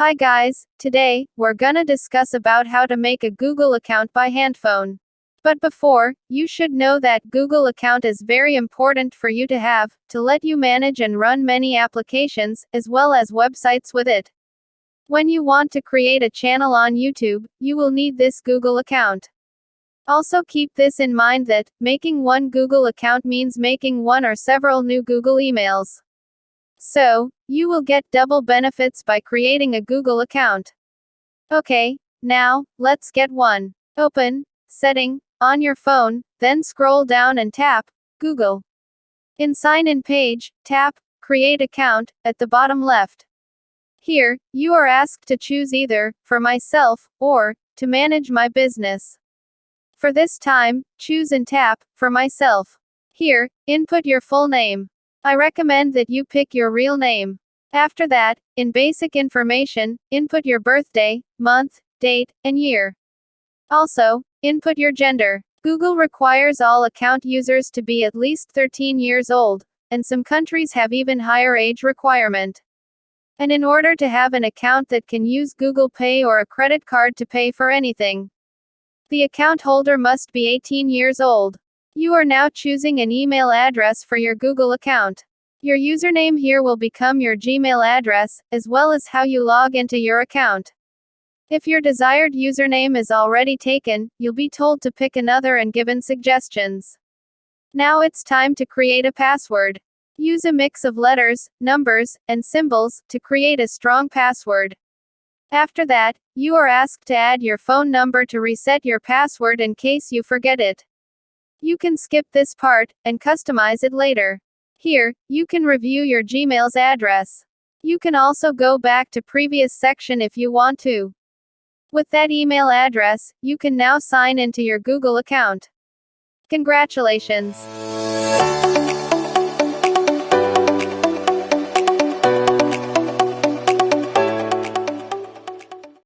Hi guys, today, we're gonna discuss about how to make a Google account by handphone. But before, you should know that Google account is very important for you to have, to let you manage and run many applications, as well as websites with it. When you want to create a channel on YouTube, you will need this Google account. Also keep this in mind that, making one Google account means making one or several new Google emails. So, you will get double benefits by creating a Google account. Okay, now, let's get one. Open, Setting, on your phone, then scroll down and tap, Google. In Sign In page, tap, Create Account, at the bottom left. Here, you are asked to choose either, For Myself, or, To Manage My Business. For this time, choose and tap, For Myself. Here, input your full name. I recommend that you pick your real name. After that, in basic information, input your birthday, month, date, and year. Also, input your gender. Google requires all account users to be at least 13 years old, and some countries have even higher age requirement. And in order to have an account that can use Google Pay or a credit card to pay for anything, the account holder must be 18 years old. You are now choosing an email address for your Google account. Your username here will become your Gmail address, as well as how you log into your account. If your desired username is already taken, you'll be told to pick another and given suggestions. Now it's time to create a password. Use a mix of letters, numbers, and symbols to create a strong password. After that, you are asked to add your phone number to reset your password in case you forget it. You can skip this part, and customize it later. Here, you can review your Gmail's address. You can also go back to previous section if you want to. With that email address, you can now sign into your Google account. Congratulations!